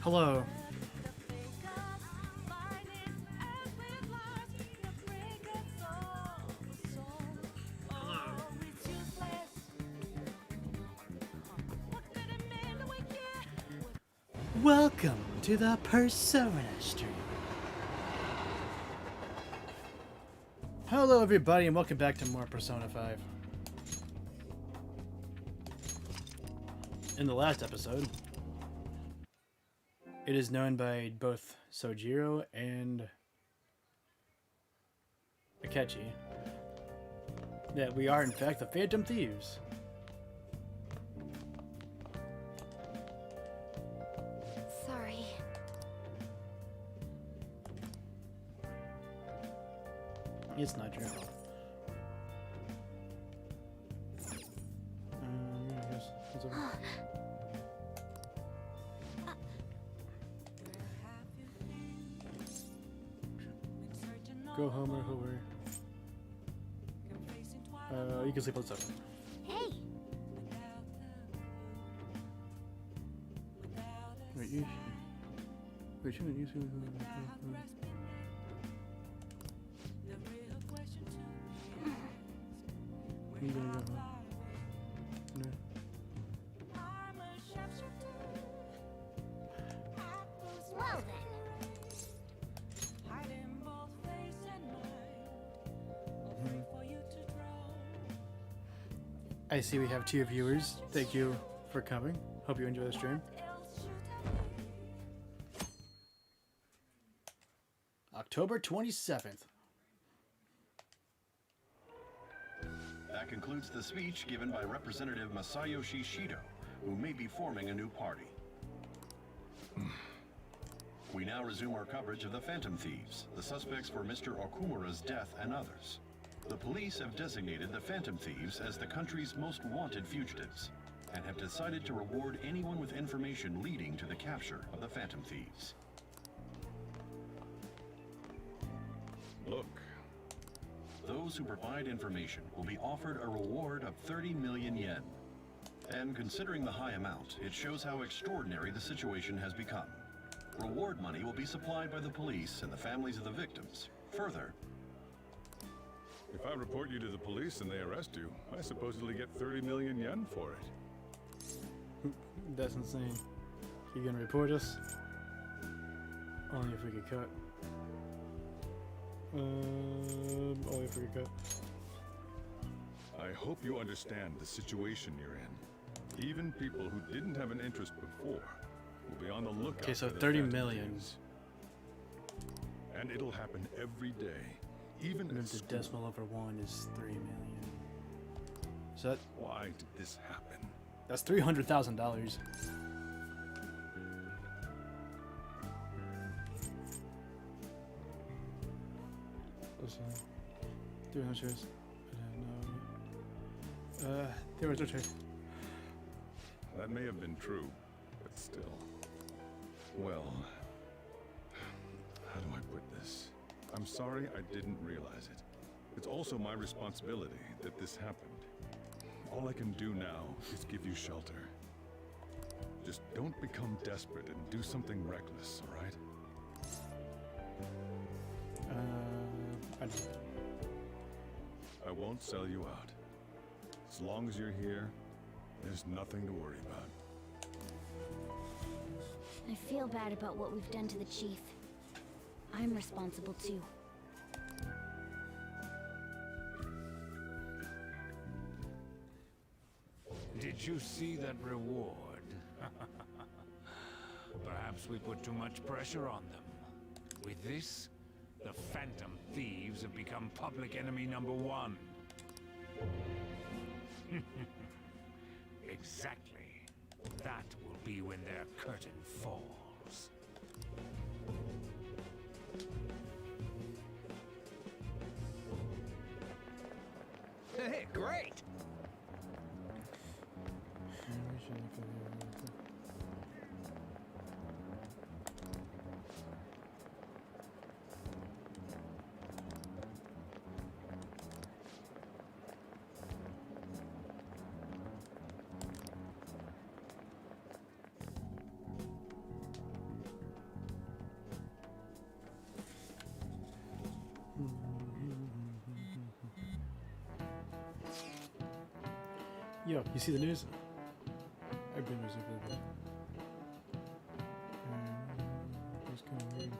Hello. Welcome to the Persona stream. Hello everybody and welcome back to more Persona 5. In the last episode, it is known by both Sojiro and Akechi that we are in fact the Phantom Thieves. Sorry. It's not your fault. I guess it's over. Go Homer, Homer. You can sleep on the sofa. Hey. Wait, you shouldn't use it. You gonna go home? No. Well then. I see we have 2 viewers. Thank you for coming. Hope you enjoy the stream. October 27th. That concludes the speech given by Representative Masayoshi Shido, who may be forming a new party. We now resume our coverage of the Phantom Thieves, the suspects for Mr. Okumura's death and others. The police have designated the Phantom Thieves as the country's most wanted fugitives, and have decided to reward anyone with information leading to the capture of the Phantom Thieves. Look. Those who provide information will be offered a reward of 30 million yen. And considering the high amount, it shows how extraordinary the situation has become. Reward money will be supplied by the police and the families of the victims. Further, If I report you to the police and they arrest you, I supposedly get 30 million yen for it. That's insane. You gonna report us? Only if we get caught. Only if we get caught. I hope you understand the situation you're in. Even people who didn't have an interest before will be on the lookout. Okay, so for the 30 Phantom million. Thieves. And it'll happen every day. Even And at if the school. decimal over 1 is 3 million. So Why did this happen? that's $300,000. There was no choice. There was no choice. That may have been true, but still. Well, how do I put this? I'm sorry I didn't realize it. It's also my responsibility that this happened. All I can do now is give you shelter. Just don't become desperate and do something reckless, all right? I don't. I won't sell you out. As long as you're here, there's nothing to worry about. I feel bad about what we've done to the chief. I'm responsible too. Did you see that reward? Perhaps we put too much pressure on them. With this, the Phantom Thieves have become public enemy #1. Exactly. That will be when their curtain falls. Hey, great! Yo, you see the news? I've been using for the who's coming in?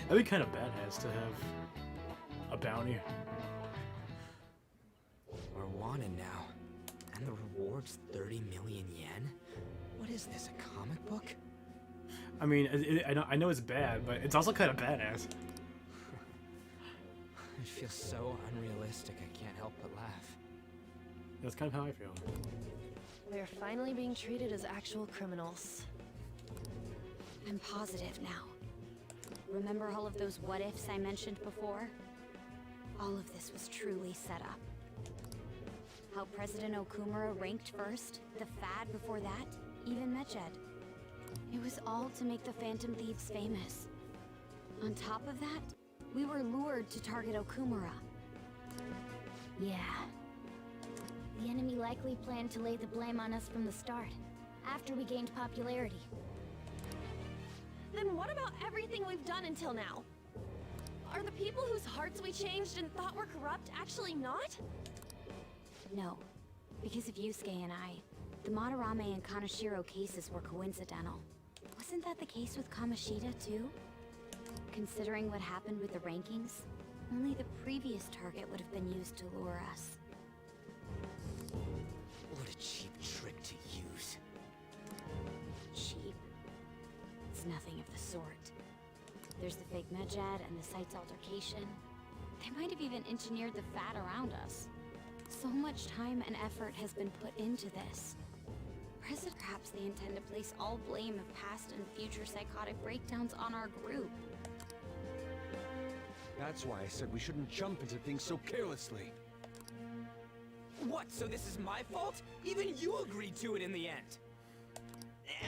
That'd be kind of badass to have a bounty. We're wanted now. And the reward's 30 million yen? What is this, a comic book? I mean, I know it's bad, but it's also kind of badass. It feels so unrealistic, I can't help but laugh. That's kind of how I feel. We're finally being treated as actual criminals. I'm positive now. Remember all of those what-ifs I mentioned before? All of this was truly set up. How President Okumura ranked first, the Fad before that, even Mechad. It was all to make the Phantom Thieves famous. On top of that, we were lured to target Okumura. Yeah. The enemy likely planned to lay the blame on us from the start, after we gained popularity. Then what about everything we've done until now? Are the people whose hearts we changed and thought were corrupt actually not? No, because of Yusuke and I, the Madarame and Kaneshiro cases were coincidental. Wasn't that the case with Kamoshida too? Considering what happened with the rankings, only the previous target would have been used to lure us. What a cheap trick to use. Cheap? It's nothing of the sort. There's the fake Medjad and the site's altercation. They might have even engineered the Fat around us. So much time and effort has been put into this. Perhaps they intend to place all blame of past and future psychotic breakdowns on our group. That's why I said we shouldn't jump into things so carelessly. What, so this is my fault? Even you agreed to it in the end.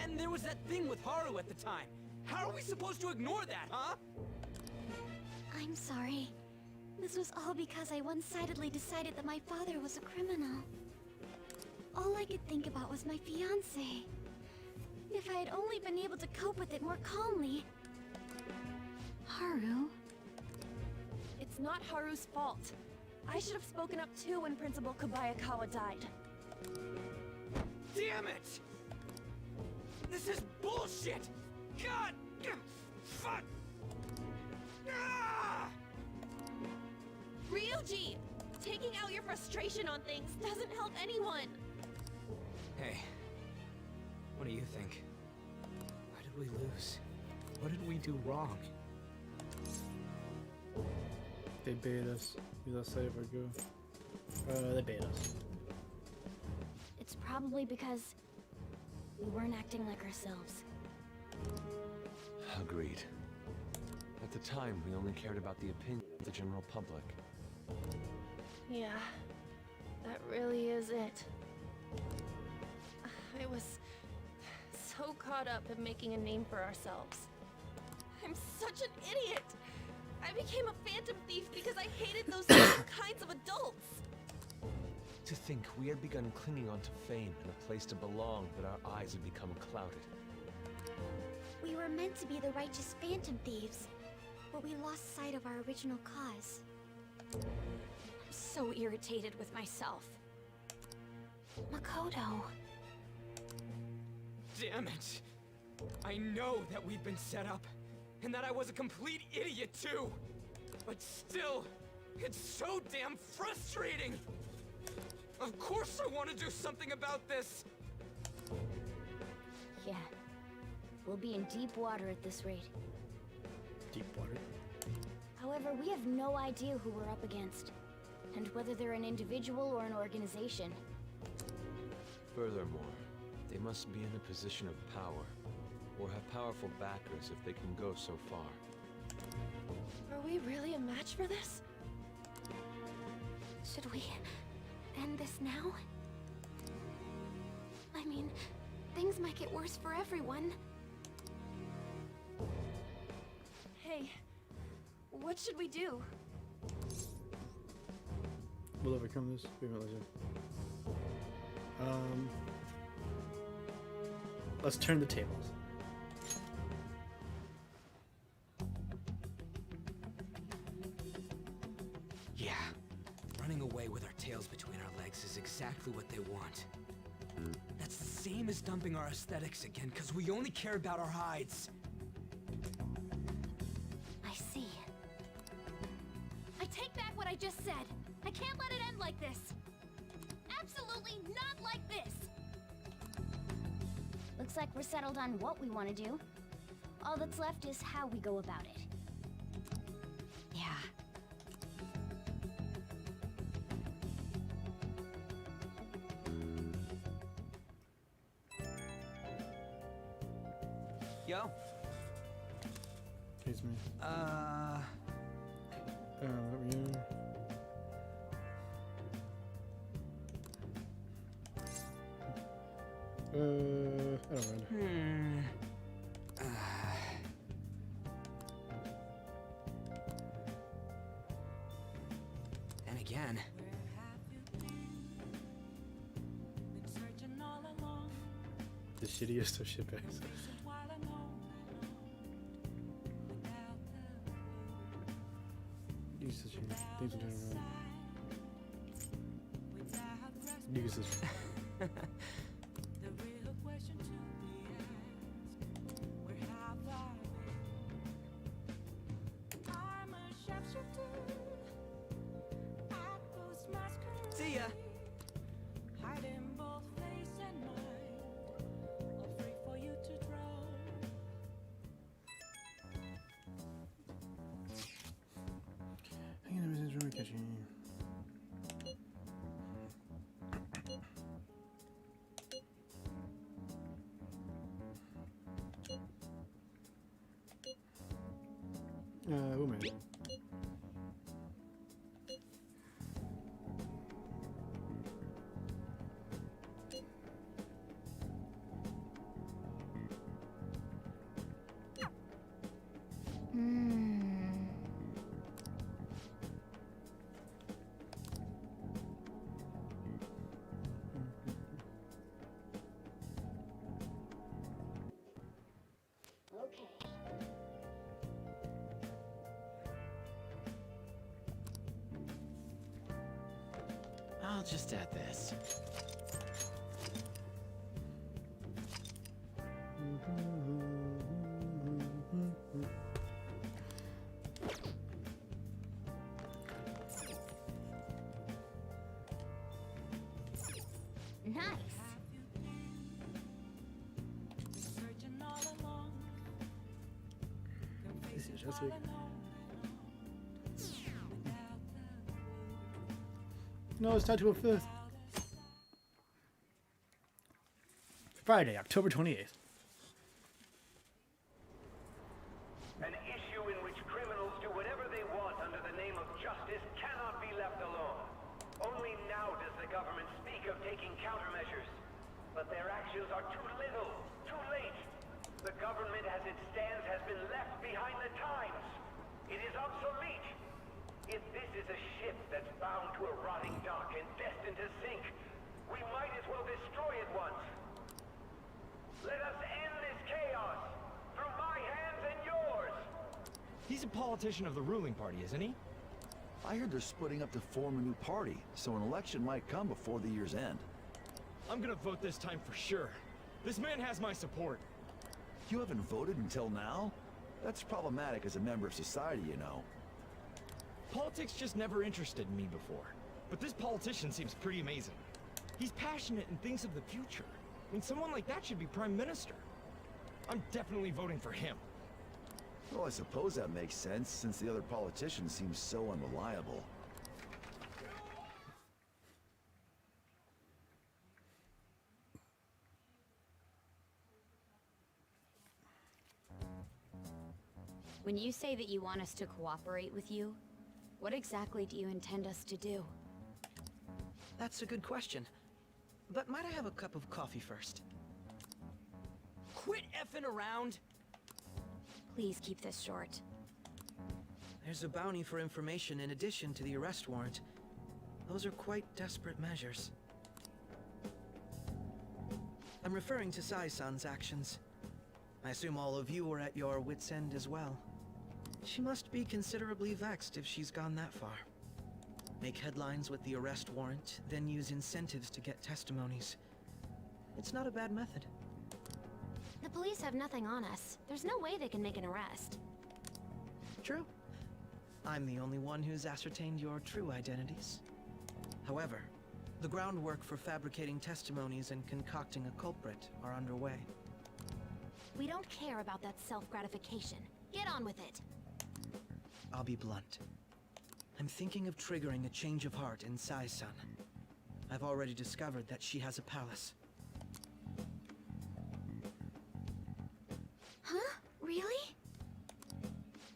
And there was that thing with Haru at the time. How are we supposed to ignore that, huh? I'm sorry. This was all because I one-sidedly decided that my father was a criminal. All I could think about was my fiancé. If I had only been able to cope with it more calmly. Haru? It's not Haru's fault. I should have spoken up too when Principal Kobayakawa died. Damn it! This is bullshit! God! Fuck! Ah! Ryuji! Taking out your frustration on things doesn't help anyone! Hey, what do you think? Why did we lose? What did we do wrong? They bait us. Let's say if I go. They bait us. It's probably because we weren't acting like ourselves. Agreed. At the time, we only cared about the opinion of the general public. Yeah, that really is it. I was so caught up in making a name for ourselves. I'm such an idiot! I became a phantom thief because I hated those certain kinds of adults! To think we had begun clinging onto fame and a place to belong, but our eyes had become clouded. We were meant to be the righteous phantom thieves, but we lost sight of our original cause. I'm so irritated with myself. Makoto. Damn it! I know that we've been set up, and that I was a complete idiot too! But still, it's so damn frustrating! Of course I want to do something about this! Yeah. We'll be in deep water at this rate. Deep water. However, we have no idea who we're up against, and whether they're an individual or an organization. Furthermore, they must be in a position of power, or have powerful backers if they can go so far. Are we really a match for this? Should we end this now? I mean, things might get worse for everyone. Hey, what should we do? We'll overcome this. Wait a minute, let's turn the tables. Yeah. Running away with our tails between our legs is exactly what they want. That's the same as dumping our aesthetics again, because we only care about our hides. I see. I take back what I just said. I can't let it end like this. Absolutely not like this. Looks like we're settled on what we want to do. All that's left is how we go about it. Yeah. Yo. Excuse me. Let me in. I don't mind. And again. The shittiest of shitbags. Use this shit. Things are turning around. Use this. See ya. Hang on a minute, I'm catching. Woman. I'll just add this. Nice. This is just like. No, it's tied to a 5th. Friday, October 28th. An issue in which criminals do whatever they want under the name of justice cannot be left alone. Only now does the government speak of taking countermeasures. But their actions are too little, too late. The government as it stands has been left behind the times. It is obsolete. If this is a ship that's bound to a rotting dock and destined to sink, we might as well destroy it once. Let us end this chaos through my hands and yours. He's a politician of the ruling party, isn't he? I heard they're splitting up to form a new party, so an election might come before the year's end. I'm gonna vote this time for sure. This man has my support. You haven't voted until now? That's problematic as a member of society, you know. Politics just never interested me before. But this politician seems pretty amazing. He's passionate and thinks of the future. I mean, someone like that should be prime minister. I'm definitely voting for him. Well, I suppose that makes sense, since the other politicians seem so unreliable. When you say that you want us to cooperate with you, what exactly do you intend us to do? That's a good question. But might I have a cup of coffee first? Quit effing around! Please keep this short. There's a bounty for information in addition to the arrest warrant. Those are quite desperate measures. I'm referring to Sai-san's actions. I assume all of you are at your wits' end as well. She must be considerably vexed if she's gone that far. Make headlines with the arrest warrant, then use incentives to get testimonies. It's not a bad method. The police have nothing on us. There's no way they can make an arrest. True. I'm the only one who's ascertained your true identities. However, the groundwork for fabricating testimonies and concocting a culprit are underway. We don't care about that self-gratification. Get on with it. I'll be blunt. I'm thinking of triggering a change of heart in Sai-san. I've already discovered that she has a palace. Huh? Really?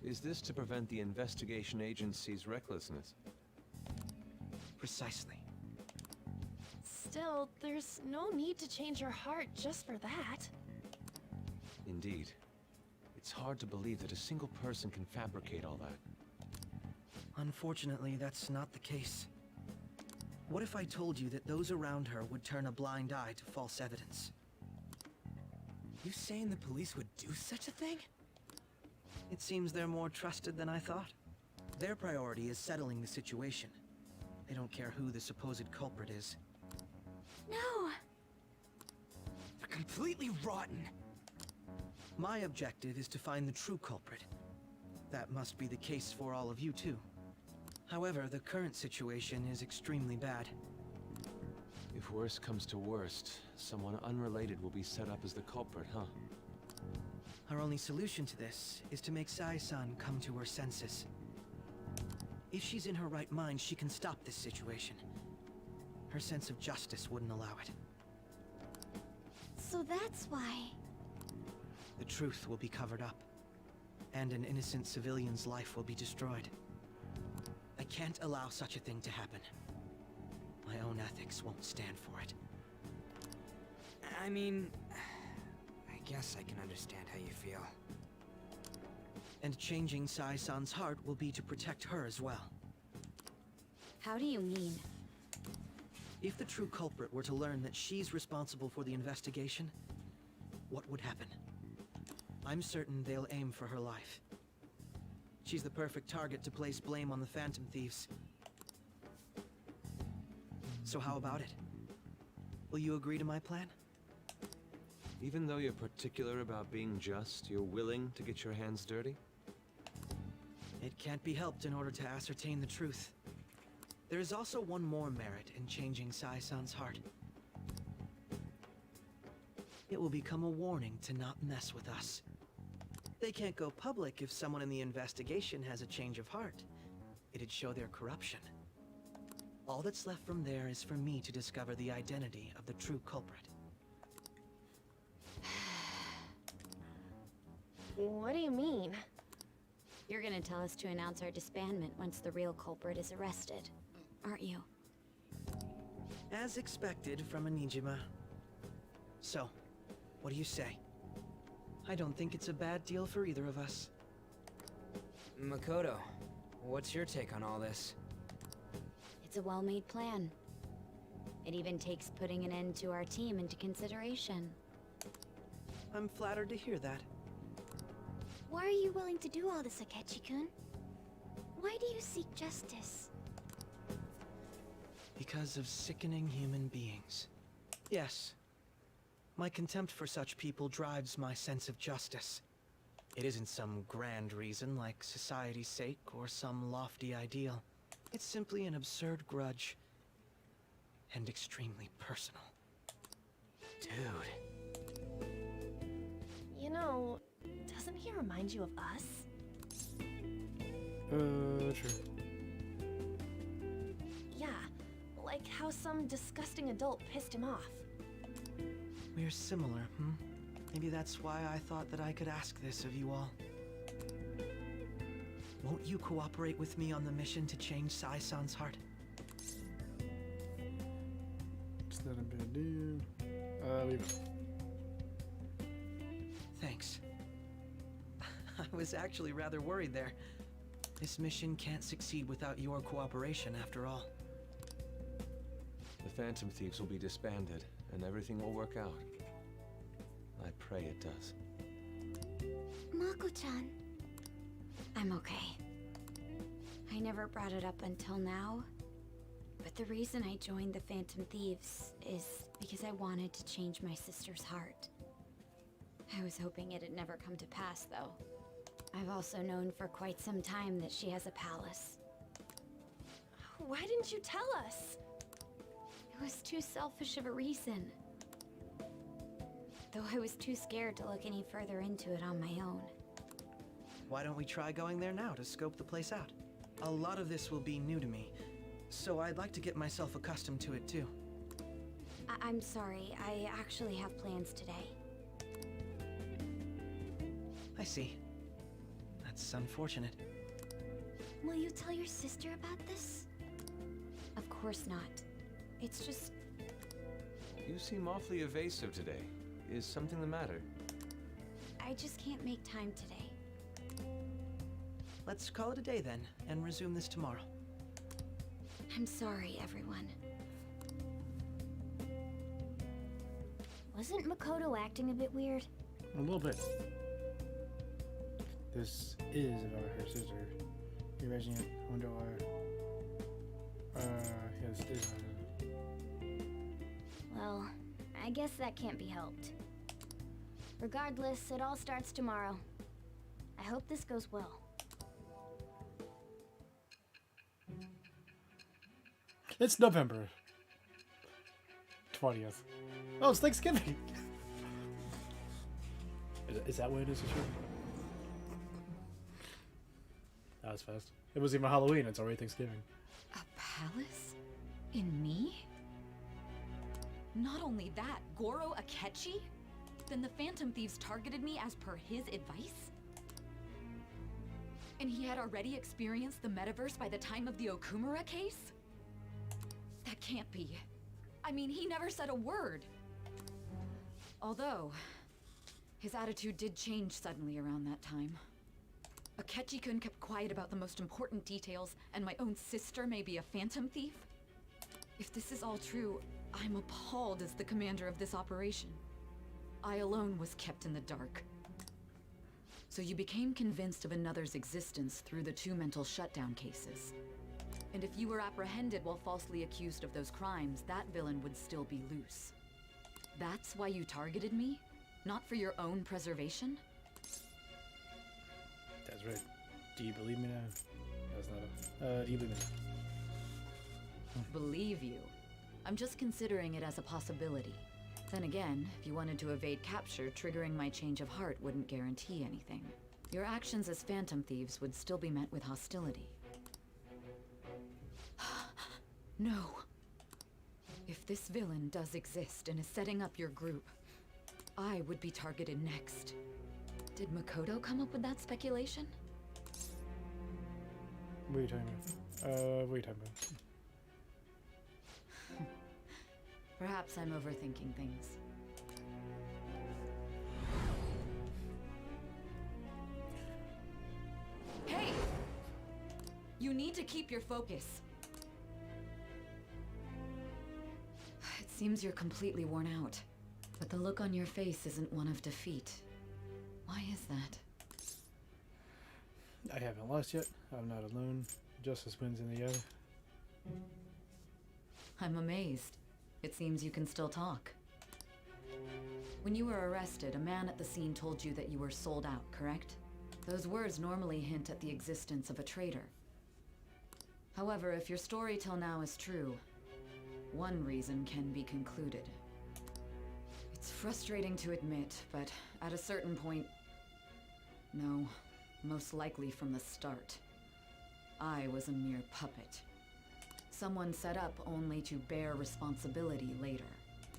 Is this to prevent the investigation agency's recklessness? Precisely. Still, there's no need to change her heart just for that. Indeed. It's hard to believe that a single person can fabricate all that. Unfortunately, that's not the case. What if I told you that those around her would turn a blind eye to false evidence? You saying the police would do such a thing? It seems they're more trusted than I thought. Their priority is settling the situation. They don't care who the supposed culprit is. No! They're completely rotten! My objective is to find the true culprit. That must be the case for all of you too. However, the current situation is extremely bad. If worst comes to worst, someone unrelated will be set up as the culprit, huh? Our only solution to this is to make Sai-san come to her senses. If she's in her right mind, she can stop this situation. Her sense of justice wouldn't allow it. So that's why... The truth will be covered up, and an innocent civilian's life will be destroyed. I can't allow such a thing to happen. My own ethics won't stand for it. I mean... I guess I can understand how you feel. And changing Sai-san's heart will be to protect her as well. How do you mean? If the true culprit were to learn that she's responsible for the investigation, what would happen? I'm certain they'll aim for her life. She's the perfect target to place blame on the Phantom Thieves. So how about it? Will you agree to my plan? Even though you're particular about being just, you're willing to get your hands dirty? It can't be helped in order to ascertain the truth. There is also one more merit in changing Sai-san's heart. It will become a warning to not mess with us. They can't go public if someone in the investigation has a change of heart. It'd show their corruption. All that's left from there is for me to discover the identity of the true culprit. What do you mean? You're gonna tell us to announce our disbandment once the real culprit is arrested, aren't you? As expected from a Nijima. So, what do you say? I don't think it's a bad deal for either of us. Makoto, what's your take on all this? It's a well-made plan. It even takes putting an end to our team into consideration. I'm flattered to hear that. Why are you willing to do all this, Akechi-kun? Why do you seek justice? Because of sickening human beings. Yes. My contempt for such people drives my sense of justice. It isn't some grand reason like society's sake or some lofty ideal. It's simply an absurd grudge. And extremely personal. Dude. You know, doesn't he remind you of us? True. Yeah, like how some disgusting adult pissed him off. We're similar, hmm? Maybe that's why I thought that I could ask this of you all. Won't you cooperate with me on the mission to change Sai-san's heart? It's not a big deal. Leave it. Thanks. I was actually rather worried there. This mission can't succeed without your cooperation, after all. the Phantom Thieves will be disbanded, and everything will work out. I pray it does. Mako-chan. I'm okay. I never brought it up until now, but the reason I joined the Phantom Thieves is because I wanted to change my sister's heart. I was hoping it'd never come to pass, though. I've also known for quite some time that she has a palace. Why didn't you tell us? It was too selfish of a reason. Though I was too scared to look any further into it on my own. Why don't we try going there now to scope the place out? A lot of this will be new to me, so I'd like to get myself accustomed to it too. I'm sorry, I actually have plans today. I see. That's unfortunate. Will you tell your sister about this? Of course not. It's just... You seem awfully evasive today. Is something the matter? I just can't make time today. Let's call it a day then, and resume this tomorrow. I'm sorry, everyone. Wasn't Makoto acting a bit weird? A little bit. This is about her sister. You imagine it? I wonder why. Yes, it is. Well, I guess that can't be helped. Regardless, it all starts tomorrow. I hope this goes well. It's November 20th. Oh, it's Thanksgiving. Is that what it is? Sure. That was fast. It was even Halloween. It's already Thanksgiving. A palace? In me? Not only that, Goro Akechi? Then the Phantom Thieves targeted me as per his advice? And he had already experienced the metaverse by the time of the Okumura case? That can't be. I mean, he never said a word. Although, his attitude did change suddenly around that time. Akechi-kun kept quiet about the most important details, and my own sister may be a Phantom Thief? If this is all true, I'm appalled as the commander of this operation. I alone was kept in the dark. So you became convinced of another's existence through the 2 mental shutdown cases. And if you were apprehended while falsely accused of those crimes, that villain would still be loose. That's why you targeted me? Not for your own preservation? That's right. Do you believe me now? That's not a... do you believe me now? Believe you? I'm just considering it as a possibility. Then again, if you wanted to evade capture, triggering my change of heart wouldn't guarantee anything. Your actions as Phantom Thieves would still be met with hostility. No. If this villain does exist and is setting up your group, I would be targeted next. Did Makoto come up with that speculation? What are you talking about? What are you talking about? Perhaps I'm overthinking things. Hey! You need to keep your focus. It seems you're completely worn out, but the look on your face isn't one of defeat. Why is that? I haven't lost yet. I'm not alone. Justice wins in the end. I'm amazed. It seems you can still talk. When you were arrested, a man at the scene told you that you were sold out, correct? Those words normally hint at the existence of a traitor. However, if your story till now is true, one reason can be concluded. It's frustrating to admit, but at a certain point... No, most likely from the start. I was a mere puppet. Someone set up only to bear responsibility later.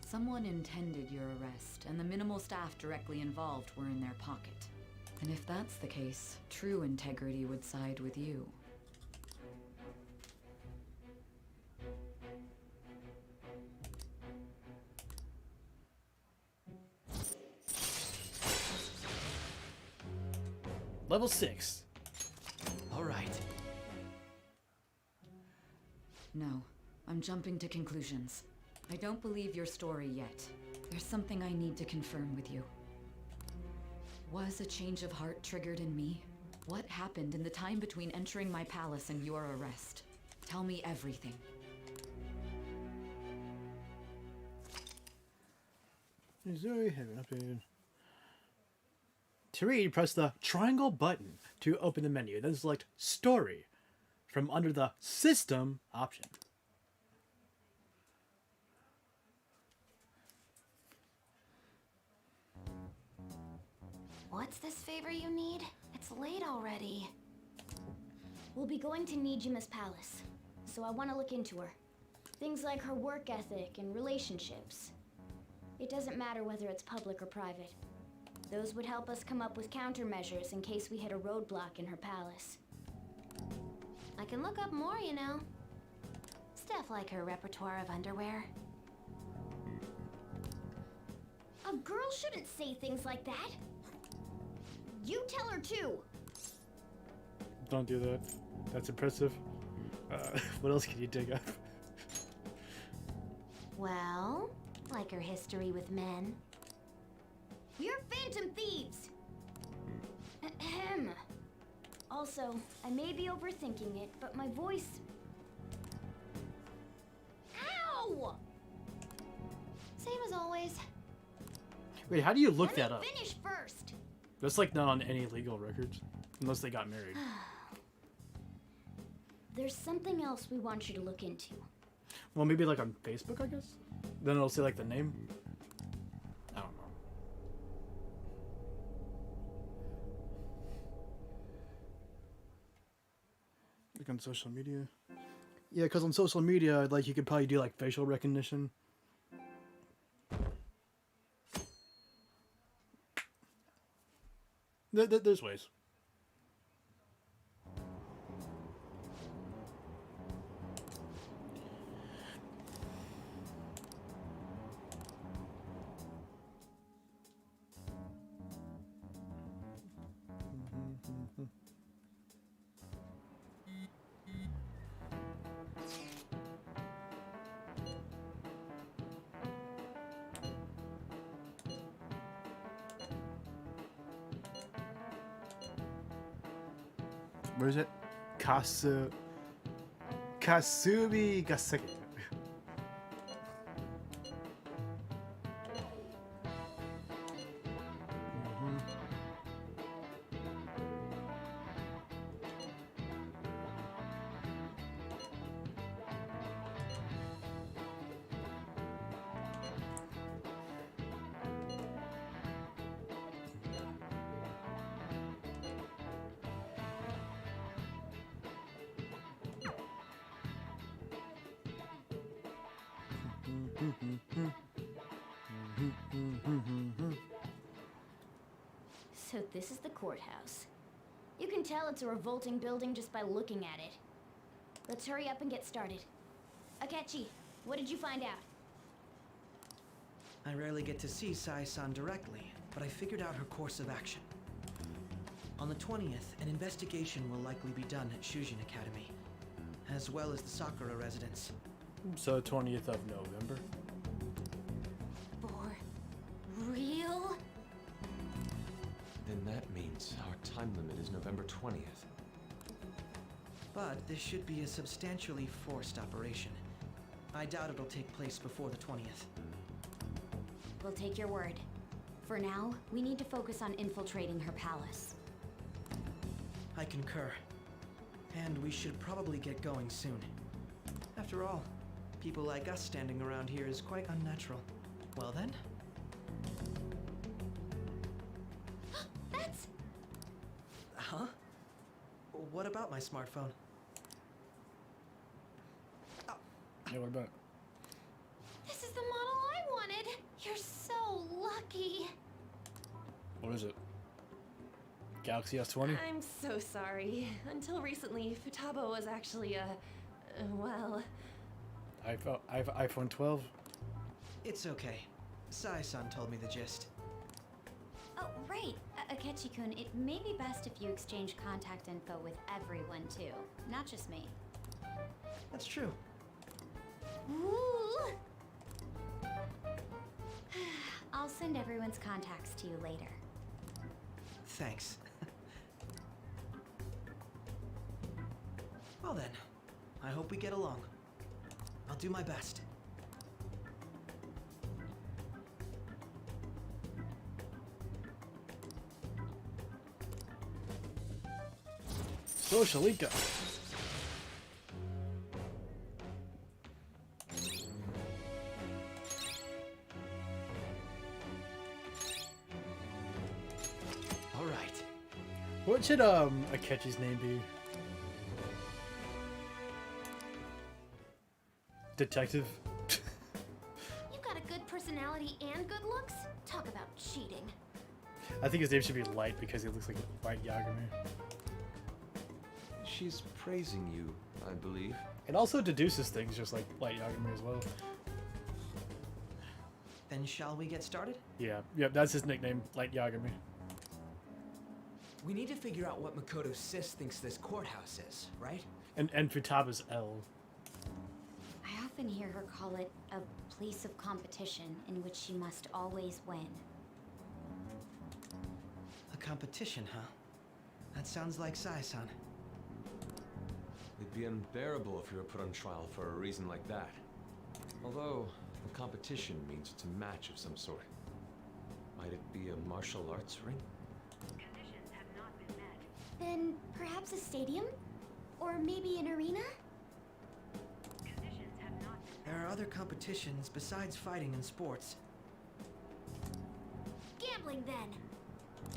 Someone intended your arrest, and the minimal staff directly involved were in their pocket. And if that's the case, true integrity would side with you. Level 6. All right. No, I'm jumping to conclusions. I don't believe your story yet. There's something I need to confirm with you. Was a change of heart triggered in me? What happened in the time between entering my palace and your arrest? Tell me everything. Missouri have been updated. To read, press the triangle button to open the menu, then select Story from under the System option. What's this favor you need? It's late already. We'll be going to Nijima's palace, so I want to look into her. Things like her work ethic and relationships. It doesn't matter whether it's public or private. Those would help us come up with countermeasures in case we hit a roadblock in her palace. I can look up more, you know. Stuff like her repertoire of underwear. A girl shouldn't say things like that. You tell her too. Don't do that. That's impressive. What else can you dig up? Well, like her history with men. You're phantom thieves! Ahem. Also, I may be overthinking it, but my voice... Ow! Same as always. Wait, how do you look that Let up? me finish first! That's like not on any legal records. Unless they got married. There's something else we want you to look into. Well, maybe like on Facebook, I guess? Then it'll say like the name. I don't know. Like on social media. Yeah, because on social media, like you could probably do like facial recognition. There's ways. Where is it? Kasubi Gaseki. So this is the courthouse. You can tell it's a revolting building just by looking at it. Let's hurry up and get started. Akechi, what did you find out? I rarely get to see Sai-san directly, but I figured out her course of action. On the 20th, an investigation will likely be done at Shujin Academy, as well as the Sakura residence. So 20th of November. For real? Then that means our time limit is November 20th. But this should be a substantially forced operation. I doubt it'll take place before the 20th. We'll take your word. For now, we need to focus on infiltrating her palace. I concur. And we should probably get going soon. After all, people like us standing around here is quite unnatural. Well then? That's... Huh? What about my smartphone? Yeah, what about it? This is the model I wanted! You're so lucky! What is it? Galaxy S20? I'm so sorry. Until recently, Futaba was actually well... iPhone 12? It's okay. Sai-san told me the gist. Oh, right. Akechi-kun, it may be best if you exchange contact info with everyone, too. Not just me. That's true. send everyone's contacts to you later. Thanks. Well then, I hope we get along. I'll do my best. So, Shalika. All right. What should Akechi's name be? Detective? You got a good personality and good looks? Talk about cheating. I think his name should be Light because he looks like a white Yagami. She's praising you, I believe. It also deduces things just like Light Yagami as well. Then shall we get started? Yeah, that's his nickname, Light Yagami. We need to figure out what Makoto Sis thinks this courthouse is, right? And Futaba's L. I often hear her call it a place of competition in which she must always win. A competition, huh? That sounds like Sai-san. It'd be unbearable if you were put on trial for a reason like that. Although, the competition means it's a match of some sort. Might it be a martial arts ring? Conditions have not been met. Then perhaps a stadium? Or maybe an arena? Conditions have not been met. There are other competitions besides fighting in sports. Gambling then.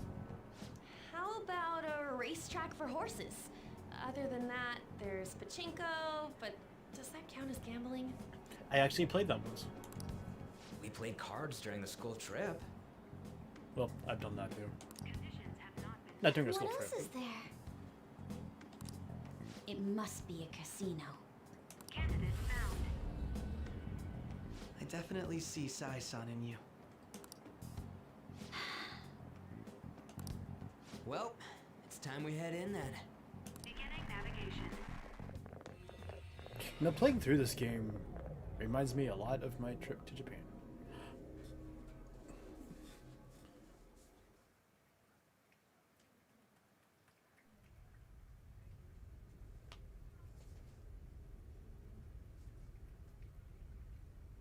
How about a racetrack for horses? Other than that, there's pachinko, but does that count as gambling? I actually played that once. We played cards during the school trip. Well, I've done that too. Not during a school What trip. else is there? It must be a casino. Candidate found. I definitely see Sai-san in you. Well, it's time we head in then. Beginning navigation. Now, playing through this game reminds me a lot of my trip to Japan.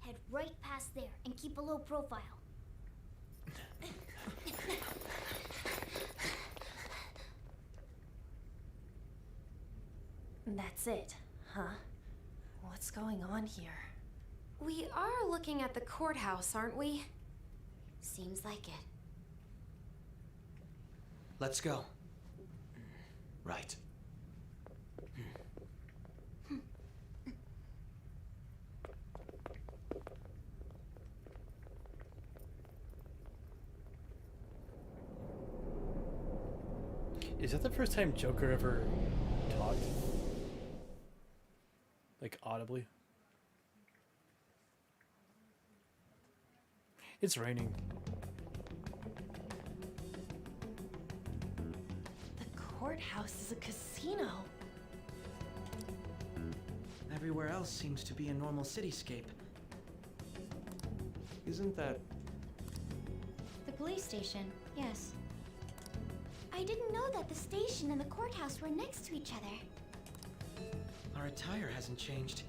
Head right past there and keep a low profile. That's it, huh? What's going on here? We are looking at the courthouse, aren't we? Seems like it. Let's go. Right. Is that the first time Joker ever talked? Like, audibly? It's raining. The courthouse is a casino. Everywhere else seems to be a normal cityscape. Isn't that... The police station, yes. I didn't know that the station and the courthouse were next to each other. Our attire hasn't changed.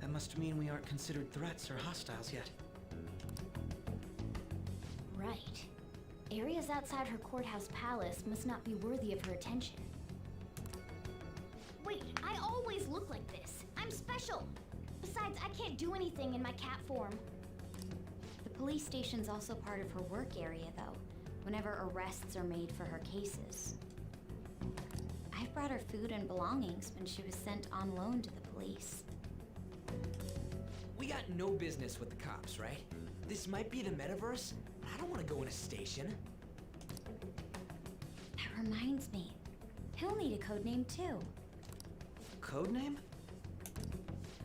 That must mean we aren't considered threats or hostiles yet. Right. Areas outside her courthouse palace must not be worthy of her attention. Wait, I always look like this. I'm special. Besides, I can't do anything in my cat form. The police station's also part of her work area, though, whenever arrests are made for her cases. I've brought her food and belongings when she was sent on loan to the police. We got no business with the cops, right? This might be the metaverse, but I don't want to go in a station. That reminds me. He'll need a code name, too. Codename?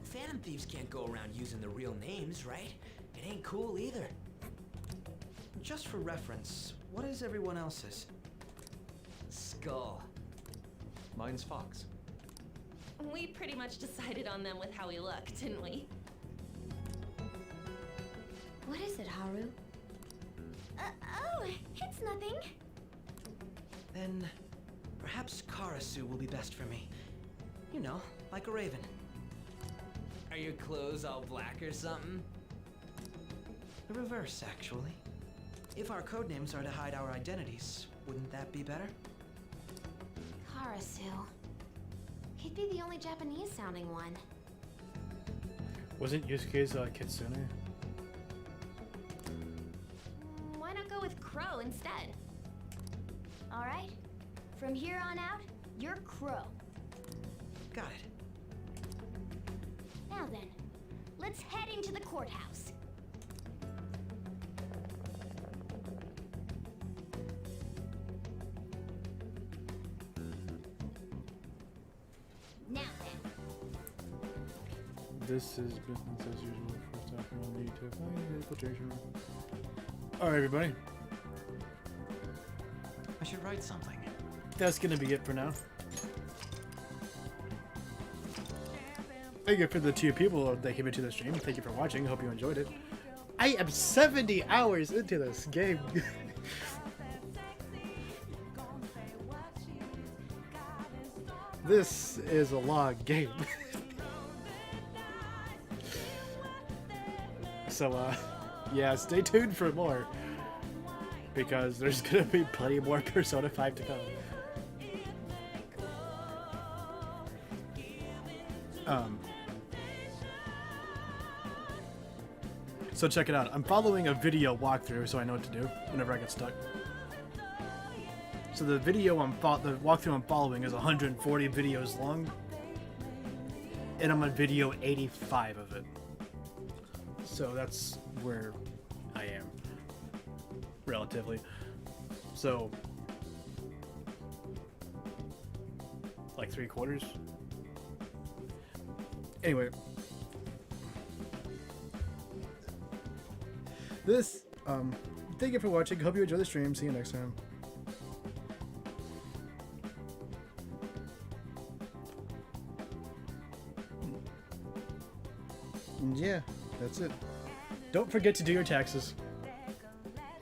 Phantom thieves can't go around using the real names, right? It ain't cool either. Just for reference, what is everyone else's? Skull. Mine's Fox. We pretty much decided on them with how we look, didn't we? What is it, Haru? Oh, it's nothing. Then perhaps Karasu will be best for me. You know, like a raven. Are your clothes all black or something? The reverse, actually. If our codenames are to hide our identities, wouldn't that be better? Karasu. He'd be the only Japanese-sounding one. Wasn't Yusuke's Kitsune? Why not go with Crow instead? All right. From here on out, you're Crow. Got it. Now then, let's head into the courthouse. Now then. This is business as usual. First off, we'll need to find the infiltration. Alright, everybody. I should write something. That's gonna be it for now. Thank you for the 2 people that came into the stream. Thank you for watching. Hope you enjoyed it. I am 70 hours into this game. This is a long game. So, yeah, stay tuned for more. Because there's gonna be plenty more Persona 5 to come. So check it out. I'm following a video walkthrough so I know what to do whenever I get stuck. So the video the walkthrough I'm following is 140 videos long, and I'm on video 85 of it. So that's where I am, relatively. So, like 3/4. Anyway. Thank you for watching. Hope you enjoy the stream. See you next time. Yeah, that's it. Don't forget to do your taxes.